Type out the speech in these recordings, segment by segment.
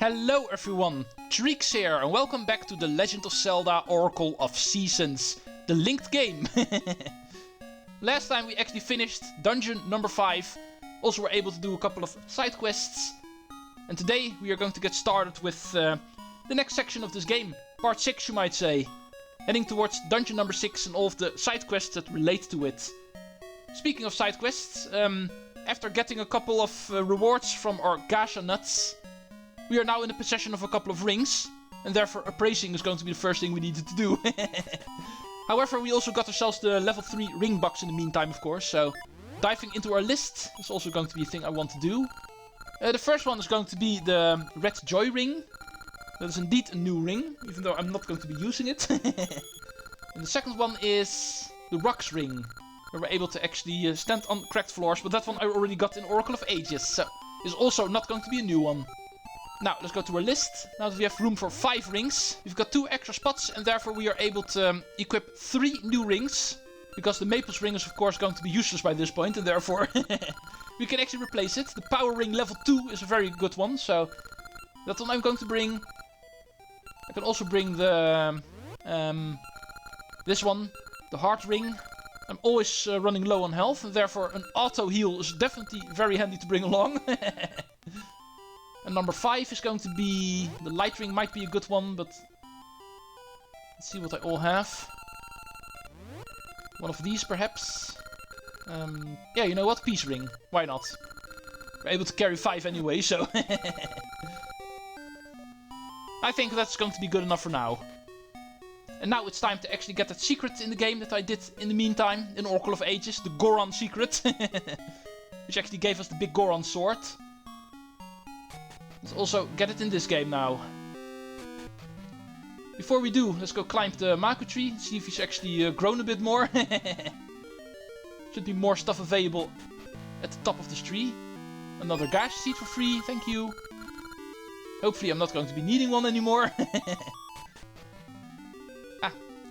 Hello everyone, Treecks here, and welcome back to The Legend of Zelda Oracle of Seasons, the linked game. Last time we actually finished dungeon number 5, also were able to do a couple of side quests, and today we are going to get started with the next section of this game, part 6 you might say, heading towards dungeon number 6 and all of the side quests that relate to it. Speaking of side quests, after getting a couple of rewards from our Gasha nuts, we are now in the possession of a couple of rings, and therefore appraising is going to be the first thing we needed to do. However, we also got ourselves the level 3 ring box in the meantime, of course, so diving into our list is also going to be a thing I want to do. The first one is going to be the Red Joy ring. That is indeed a new ring, even though I'm not going to be using it. And the second one is the Rocks ring, where we're able to actually stand on cracked floors, but that one I already got in Oracle of Ages, so is also not going to be a new one. Now, let's go to our list. Now that we have room for 5 rings, we've got 2 extra spots, and therefore we are able to equip 3 new rings. Because the Maples ring is of course going to be useless by this point, and therefore we can actually replace it. The Power ring level 2 is a very good one, so that one I'm going to bring. I can also bring the this one, the Heart ring. I'm always running low on health, and therefore an auto heal is definitely very handy to bring along. And number 5 is going to be... the light ring might be a good one, but... let's see what I all have. One of these, perhaps. Yeah, you know what? Peace ring. Why not? We're able to carry 5 anyway, so... I think that's going to be good enough for now. And now it's time to actually get that secret in the game that I did in the meantime, in Oracle of Ages. The Goron secret. Which actually gave us the big Goron sword. Let's also get it in this game now. Before we do, let's go climb the Maku tree, see if he's actually grown a bit more. Should be more stuff available at the top of this tree. Another Gash seed for free, thank you. Hopefully I'm not going to be needing one anymore.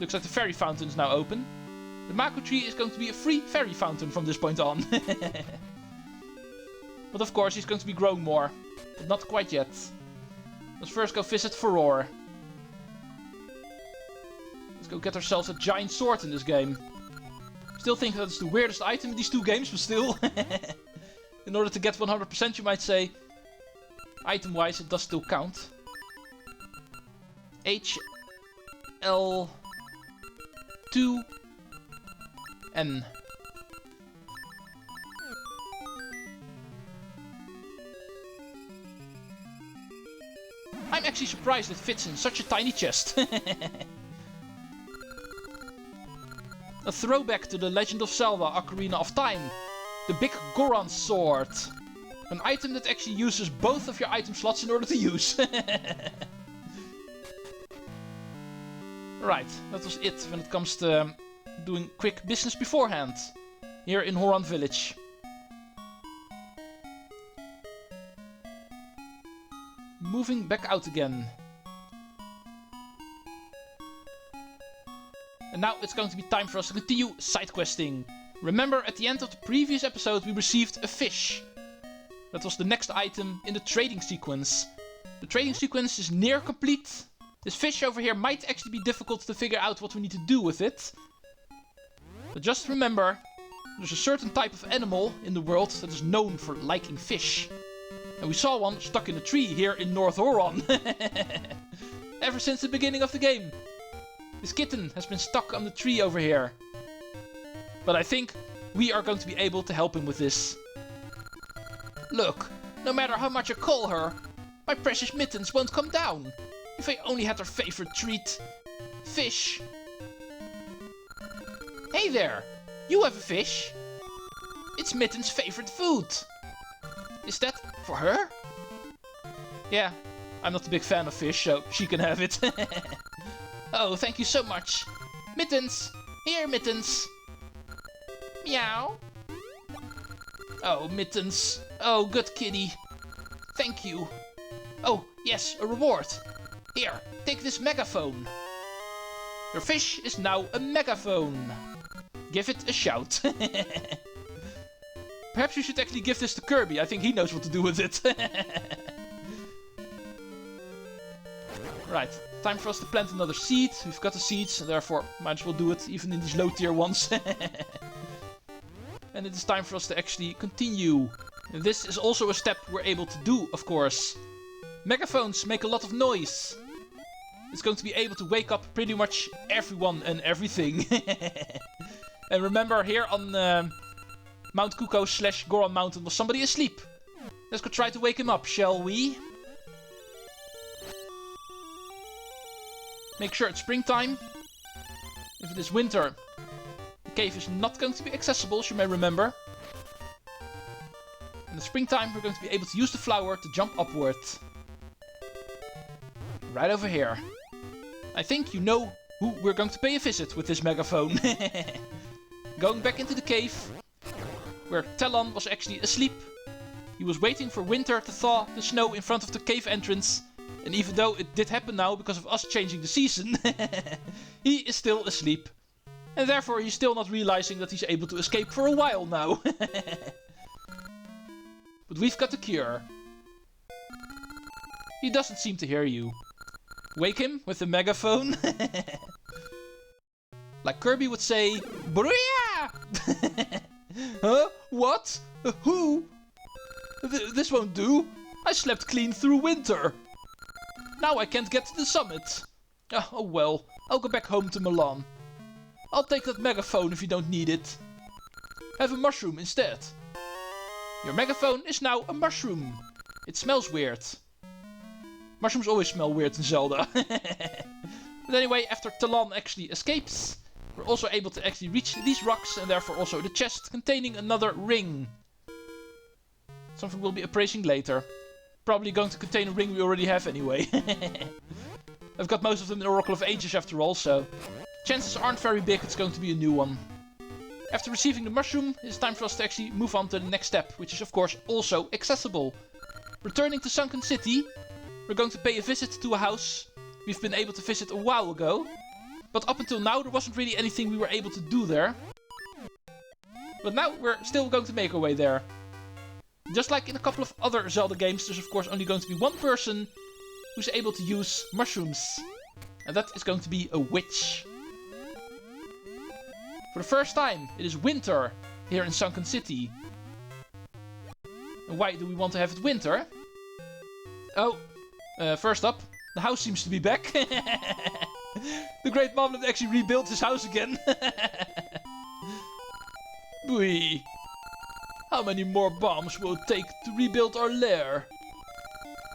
Looks like the fairy fountain is now open. The Maku tree is going to be a free fairy fountain from this point on. But of course he's going to be growing more. But not quite yet. Let's first go visit Horon. Let's go get ourselves a giant sword in this game. Still think that's the weirdest item in these 2 games, but still. In order to get 100% you might say. Item wise it does still count. HL2N. I'm actually surprised it fits in such a tiny chest. A throwback to the Legend of Zelda Ocarina of Time. The big Goron sword. An item that actually uses both of your item slots in order to use. Right, that was it when it comes to doing quick business beforehand. Here in Horon Village. Moving back out again. And now it's going to be time for us to continue side questing. Remember, at the end of the previous episode we received a fish. That was the next item in the trading sequence. The trading sequence is near complete. This fish over here might actually be difficult to figure out what we need to do with it. But just remember, there's a certain type of animal in the world that is known for liking fish. And we saw one stuck in a tree here in North Horon. Ever since the beginning of the game. This kitten has been stuck on the tree over here. But I think we are going to be able to help him with this. Look, no matter how much I call her, my precious mittens won't come down. If I only had her favorite treat. Fish. Hey there, you have a fish. It's Mitten's favorite food. Is that for her? Yeah, I'm not a big fan of fish, so she can have it. Oh, thank you so much. Mittens! Here, Mittens! Meow! Oh, Mittens. Oh, good kitty. Thank you. Oh, yes, a reward. Here, take this megaphone. Your fish is now a megaphone. Give it a shout. Perhaps you should actually give this to Kirby. I think he knows what to do with it. Right, time for us to plant another seed. We've got the seeds, and therefore might as well do it even in these low tier ones. And it is time for us to actually continue. And this is also a step we're able to do, of course. Megaphones make a lot of noise. It's going to be able to wake up pretty much everyone and everything. And remember, here on Mount Cucco / Goron Mountain was somebody asleep. Let's go try to wake him up, shall we? Make sure it's springtime. If it is winter, the cave is not going to be accessible, as you may remember. In the springtime, we're going to be able to use the flower to jump upward. Right over here. I think you know who we're going to pay a visit with this megaphone. Going back into the cave, where Talon was actually asleep. He was waiting for winter to thaw the snow in front of the cave entrance. And even though it did happen now because of us changing the season, he is still asleep. And therefore he's still not realizing that he's able to escape for a while now. But we've got the cure. He doesn't seem to hear you. Wake him with the megaphone. Like Kirby would say, Booyah! Huh? What? Who? This won't do. I slept clean through winter. Now I can't get to the summit. Oh well, I'll go back home to Milan. I'll take that megaphone if you don't need it. Have a mushroom instead. Your megaphone is now a mushroom. It smells weird. Mushrooms always smell weird in Zelda. But anyway, after Talon actually escapes, we're also able to actually reach these rocks and therefore also the chest containing another ring. Something we'll be appraising later. Probably going to contain a ring we already have anyway. I've got most of them in Oracle of Ages after all, so chances aren't very big it's going to be a new one. After receiving the mushroom, it's time for us to actually move on to the next step, which is of course also accessible. Returning to Sunken City, we're going to pay a visit to a house we've been able to visit a while ago. But up until now there wasn't really anything we were able to do there. But now we're still going to make our way there. Just like in a couple of other Zelda games, there's of course only going to be one person who's able to use mushrooms. And that is going to be a witch. For the first time, it is winter here in Sunken City. And why do we want to have it winter? Oh, first up, the house seems to be back. The Great Moblin actually rebuilt his house again. Boy. How many more bombs will it take to rebuild our lair?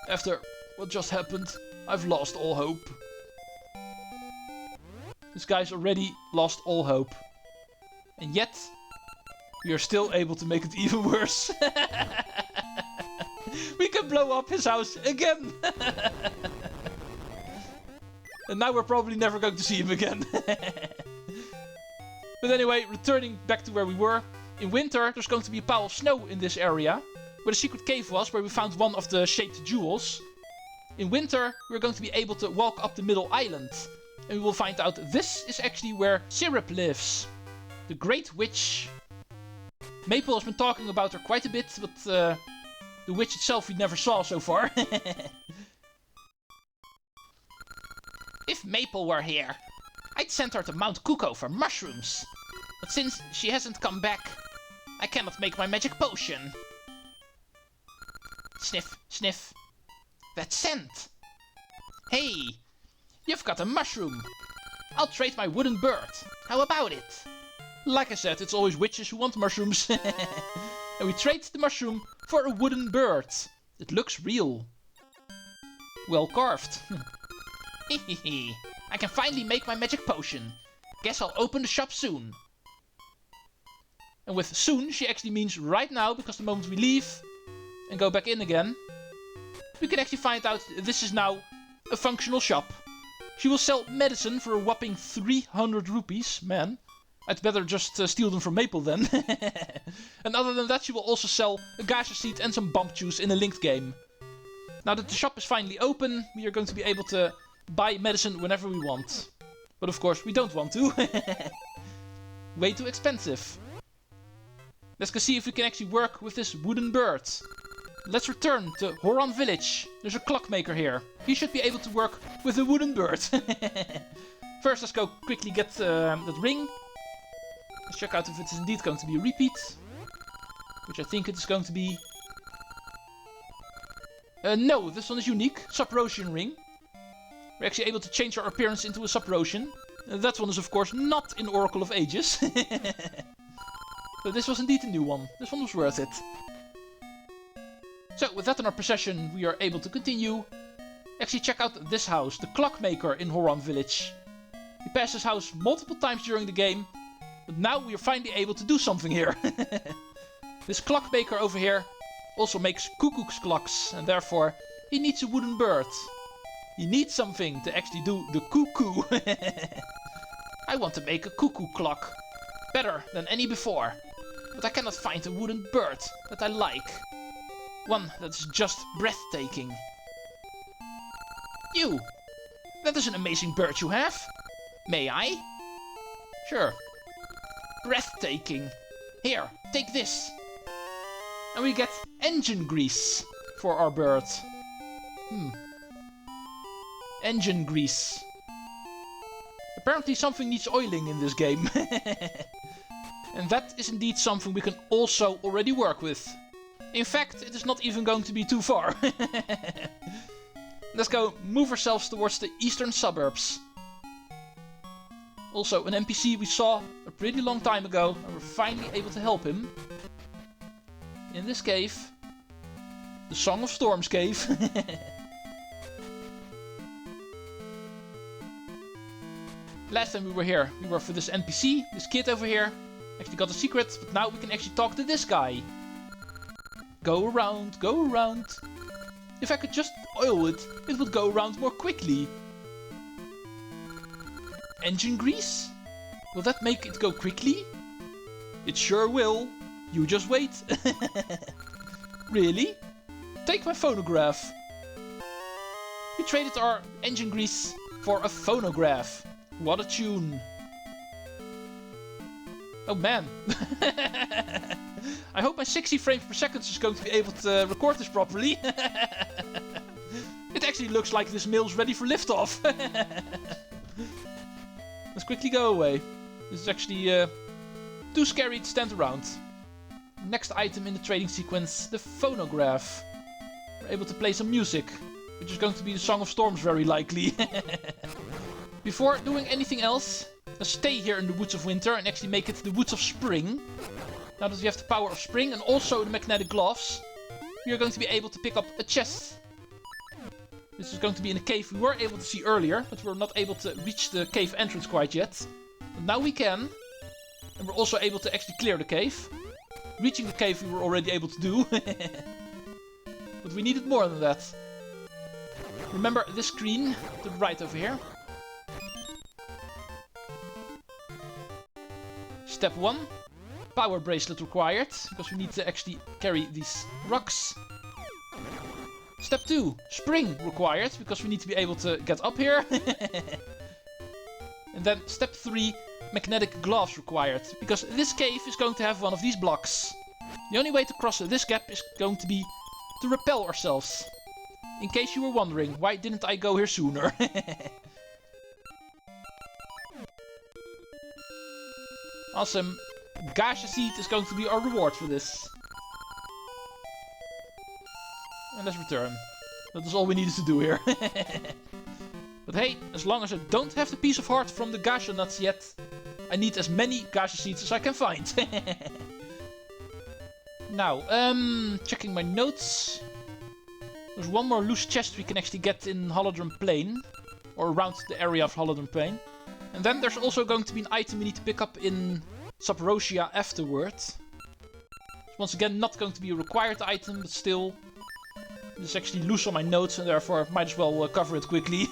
After what just happened, I've lost all hope. This guy's already lost all hope. And yet, we are still able to make it even worse. We can blow up his house again. And now we're probably never going to see him again. But anyway, returning back to where we were. In winter, there's going to be a pile of snow in this area, where the secret cave was, where we found one of the shaped jewels. In winter, we're going to be able to walk up the middle island. And we will find out this is actually where Syrup lives. The Great Witch. Maple has been talking about her quite a bit, but the witch itself we never saw so far. If Maple were here, I'd send her to Mount Cucco for mushrooms. But since she hasn't come back, I cannot make my magic potion. Sniff, sniff. That scent. Hey, you've got a mushroom. I'll trade my wooden bird. How about it? Like I said, it's always witches who want mushrooms. And we trade the mushroom for a wooden bird. It looks real. Well carved. Hehehe. I can finally make my magic potion. Guess I'll open the shop soon. And with soon, she actually means right now, because the moment we leave and go back in again, we can actually find out this is now a functional shop. She will sell medicine for a whopping 300 rupees. Man, I'd better just steal them from Maple then. And other than that, she will also sell a gacha seed and some bump juice in a linked game. Now that the shop is finally open, we are going to be able to buy medicine whenever we want. But of course, we don't want to. Way too expensive. Let's go see if we can actually work with this wooden bird. let's return to Horon Village. There's a clockmaker here. He should be able to work with a wooden bird. First, let's go quickly get that ring. Let's check out if it's indeed going to be a repeat. Which I think it is going to be. No, this one is unique. Subrosian ring. We're actually able to change our appearance into a Subrosian. That one is of course not in Oracle of Ages. So this was indeed a new one. This one was worth it. So with that in our possession, we are able to continue. Actually check out this house, the clockmaker in Horon Village. We passed this house multiple times during the game, but now we are finally able to do something here. This clockmaker over here also makes cuckoo's clocks, and therefore he needs a wooden bird. He needs something to actually do the cuckoo. I want to make a cuckoo clock. Better than any before. But I cannot find a wooden bird that I like. One that is just breathtaking. You! That is an amazing bird you have. May I? Sure. Breathtaking. Here, take this. And we get engine grease for our bird. Engine grease. Apparently something needs oiling in this game. And that is indeed something we can also already work with. In fact, it is not even going to be too far. Let's go move ourselves towards the eastern suburbs. Also, an NPC we saw a pretty long time ago, and we're finally able to help him. In this cave. The Song of Storms cave. Last time we were here, we were for this NPC, this kid over here. Actually got a secret, but now we can actually talk to this guy. Go around, go around. If I could just oil it, it would go around more quickly. Engine grease? Will that make it go quickly? It sure will. You just wait. Really? Take my phonograph. We traded our engine grease for a phonograph. What a tune. Oh man. I hope my 60 frames per second is going to be able to record this properly. It actually looks like this mill's ready for liftoff. Let's quickly go away. This is actually too scary to stand around. Next item in the trading sequence, the phonograph. We're able to play some music, which is going to be the Song of Storms very likely. Before doing anything else, let's stay here in the Woods of Winter and actually make it the Woods of Spring. Now that we have the power of spring and also the magnetic gloves, we are going to be able to pick up a chest. This is going to be in a cave we were able to see earlier, but we were not able to reach the cave entrance quite yet. But now we can. And we're also able to actually clear the cave. Reaching the cave we were already able to do. But we needed more than that. Remember this screen to the right over here. Step 1. Power bracelet required, because we need to actually carry these rocks. Step 2. Spring required, because we need to be able to get up here. And then step 3. Magnetic gloves required, because this cave is going to have one of these blocks. The only way to cross this gap is going to be to repel ourselves. In case you were wondering, why didn't I go here sooner? Awesome. Gaseous seed is going to be our reward for this. And let's return. That is all we needed to do here. But hey, as long as I don't have the piece of heart from the gaseous nuts yet, I need as many gaseous seeds as I can find. Now, checking my notes. There's one more loose chest we can actually get in Holodron Plain. Or around the area of Holodron Plain. And then there's also going to be an item we need to pick up in Subrosia afterward. Once again, not going to be a required item, but still. It's actually loose on my notes, and therefore I might as well cover it quickly.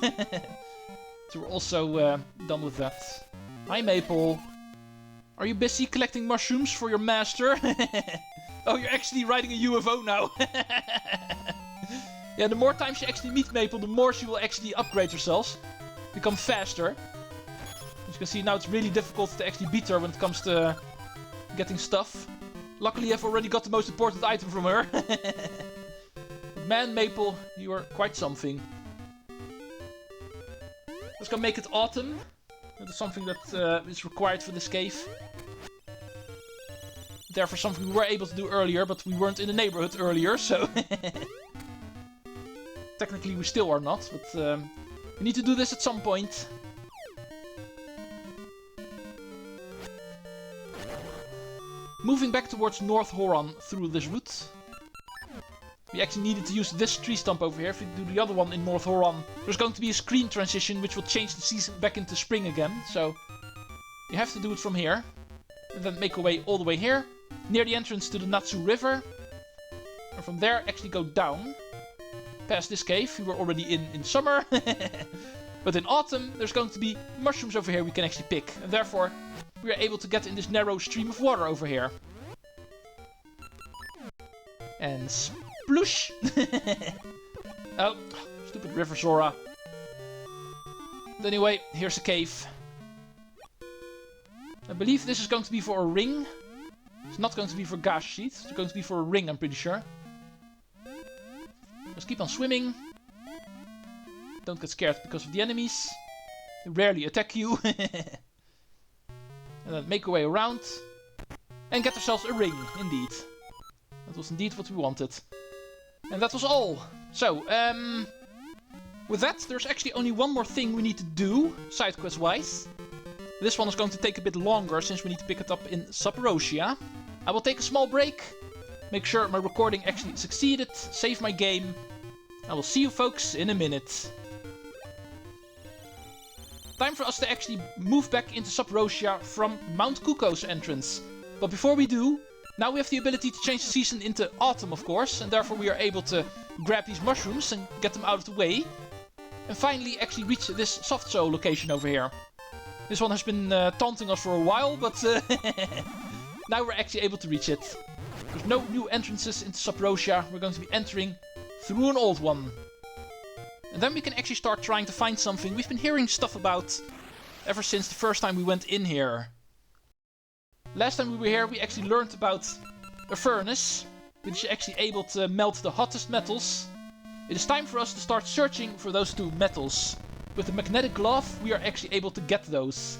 So we're also done with that. Hi Maple. Are you busy collecting mushrooms for your master? Oh, you're actually riding a UFO now. Yeah, the more times you actually meet Maple, the more she will actually upgrade herself. Become faster. As you can see, now it's really difficult to actually beat her when it comes to getting stuff. Luckily, I've already got the most important item from her. But man, Maple, you are quite something. Let's go make it autumn. That is something that is required for this cave. Therefore something we were able to do earlier, but we weren't in the neighborhood earlier, so... Technically we still are not, but we need to do this at some point. Moving back towards North Horon through this route. We actually needed to use this tree stump over here. If we do the other one in North Horon, there's going to be a screen transition which will change the season back into spring again. So you have to do it from here. And then make our way all the way here, near the entrance to the Natsu River. And from there actually go down. Past this cave, we were already in summer. But in autumn, there's going to be mushrooms over here we can actually pick. And therefore, we are able to get in this narrow stream of water over here. And sploosh! Oh, stupid River Zora. But anyway, here's the cave. I believe this is going to be for a ring. It's not going to be for gas sheet. It's going to be for a ring, I'm pretty sure. Just keep on swimming. Don't get scared because of the enemies. They rarely attack you. And then make our way around. And get ourselves a ring, indeed. That was indeed what we wanted. And that was all. So, with that, there's actually only one more thing we need to do, side quest wise. This one is going to take a bit longer, since we need to pick it up in Subrosia. I will take a small break, make sure my recording actually succeeded, save my game. I will see you folks in a minute. Time for us to actually move back into Subrosia from Mount Cucco's entrance. But before we do, now we have the ability to change the season into autumn, of course, and therefore we are able to grab these mushrooms and get them out of the way. And finally actually reach this soft soil location over here. This one has been taunting us for a while, but now we're actually able to reach it. There's no new entrances into Subrosia. We're going to be entering through an old one. And then we can actually start trying to find something we've been hearing stuff about ever since the first time we went in here. Last time we were here, we actually learned about a furnace, which is actually able to melt the hottest metals. It is time for us to start searching for those two metals. With the magnetic glove, we are actually able to get those.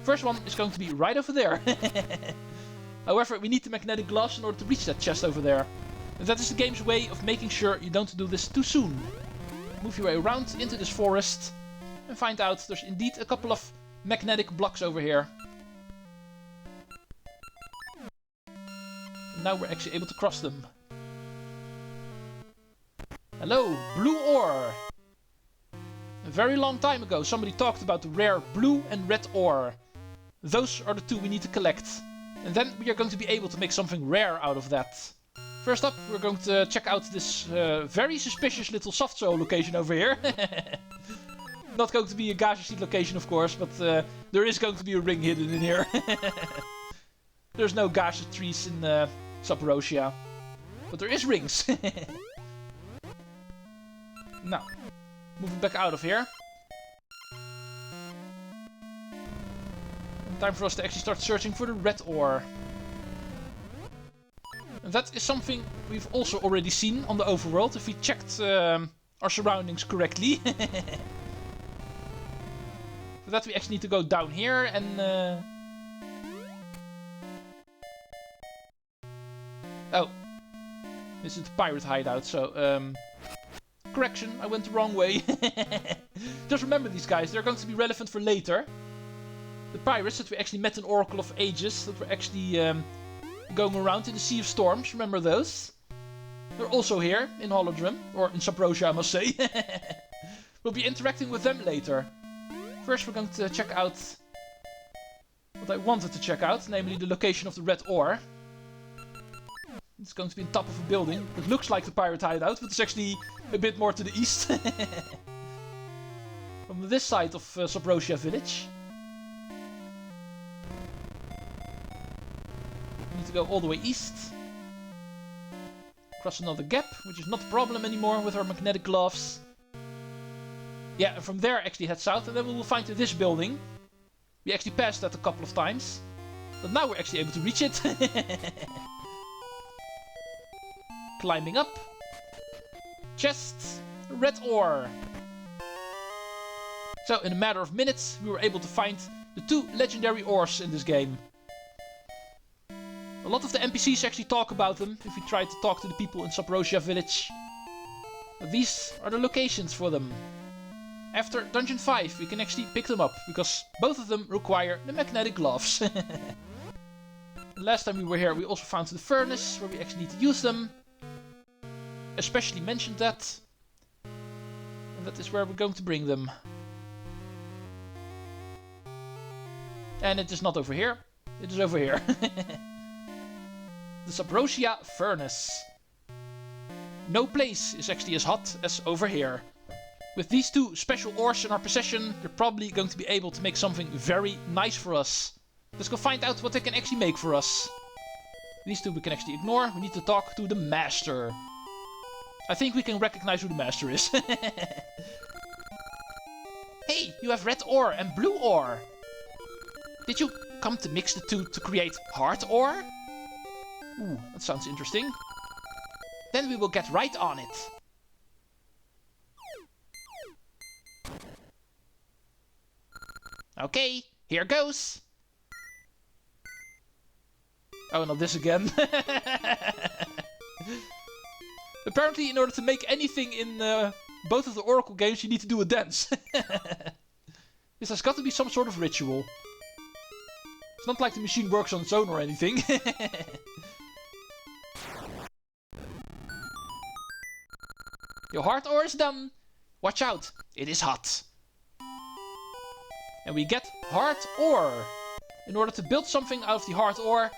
First one is going to be right over there. However, we need the magnetic gloves in order to reach that chest over there. And that is the game's way of making sure you don't do this too soon. Move your way around into this forest and find out there's indeed a couple of magnetic blocks over here. And now we're actually able to cross them. Hello, blue ore! A very long time ago somebody talked about the rare blue and red ore. Those are the two we need to collect. And then we are going to be able to make something rare out of that. First up, we're going to check out this very suspicious little soft soil location over here. Not going to be a gaseous seed location, of course, but there is going to be a ring hidden in here. There's no gaseous trees in Subrosia, but there is rings. Now, moving back out of here. And time for us to actually start searching for the red ore. And that is something we've also already seen on the overworld, if we checked our surroundings correctly. For that we actually need to go down here and... Oh. This is the pirate hideout, so... Correction, I went the wrong way. Just remember these guys, they're going to be relevant for later. The pirates that we actually met in Oracle of Ages, that were actually going around in the Sea of Storms, remember those? They're also here in Holodrum, or in Subrosia I must say. We'll be interacting with them later. First we're going to check out what I wanted to check out, namely the location of the red ore. It's going to be on top of a building. It looks like the pirate hideout, but it's actually a bit more to the east. From this side of Subrosia Village. We need to go all the way east. Cross another gap, which is not a problem anymore with our magnetic gloves. Yeah, and from there actually head south, and then we will find this building. We actually passed that a couple of times. But now we're actually able to reach it. Climbing up. chest. Red ore. So, in a matter of minutes, we were able to find the 2 legendary ores in this game. A lot of the NPCs actually talk about them, if you try to talk to the people in Subrosia Village. But these are the locations for them. After Dungeon 5, we can actually pick them up, because both of them require the magnetic gloves. Last time we were here, we also found the furnace, where we actually need to use them. Especially mentioned that. And that is where we're going to bring them. And it is not over here, it is over here. The Subrosia Furnace. No place is actually as hot as over here. With these 2 special ores in our possession, they're probably going to be able to make something very nice for us. Let's go find out what they can actually make for us. These 2 we can actually ignore. We need to talk to the Master. I think we can recognize who the Master is. Hey, you have red ore and blue ore. Did you come to mix the 2 to create heart ore? Ooh, that sounds interesting. Then we will get right on it. Okay, here goes. Oh, not this again. Apparently, in order to make anything in both of the Oracle games, you need to do a dance. This has got to be some sort of ritual. It's not like the machine works on its own or anything. Your heart ore is done. Watch out, it is hot. And we get heart ore. In order to build something out of the heart ore,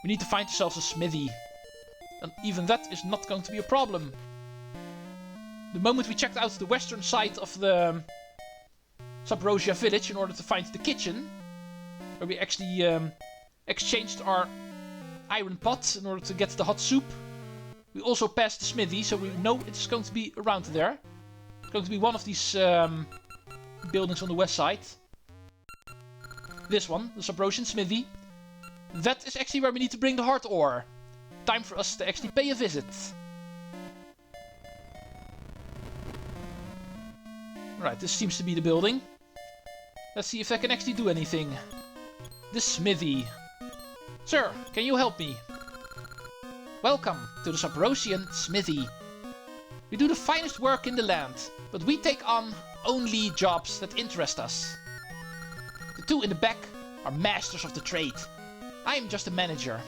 we need to find ourselves a smithy. And even that is not going to be a problem. The moment we checked out the western side of the Subrosia Village in order to find the kitchen, where we actually exchanged our iron pot in order to get the hot soup, we also passed the smithy, so we know it's going to be around there. It's going to be one of these buildings on the west side. This one, the Subrosian smithy. That is actually where we need to bring the heart ore. Time for us to actually pay a visit. Right, this seems to be the building. Let's see if I can actually do anything. The smithy. Sir, can you help me? Welcome to the Subrosian smithy. We do the finest work in the land, but we take on only jobs that interest us. The 2 in the back are masters of the trade. I am just a manager.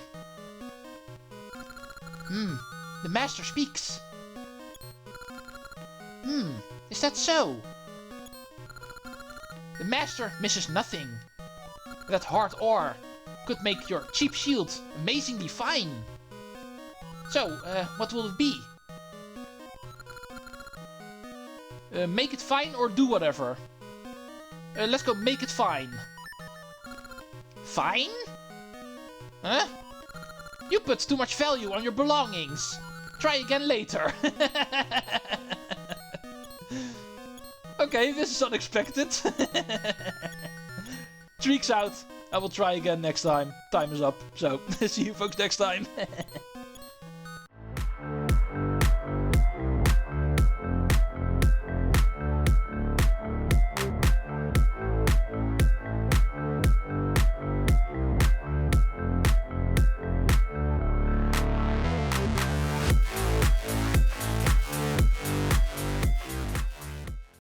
The master speaks. Is that so? The master misses nothing. That hard ore could make your cheap shield amazingly fine. So, what will it be? Make it fine or do whatever. Let's go make it fine. Fine? Huh? You put too much value on your belongings. Try again later. Okay, this is unexpected. Treecks out. I will try again next time. Time is up. So, see you folks next time.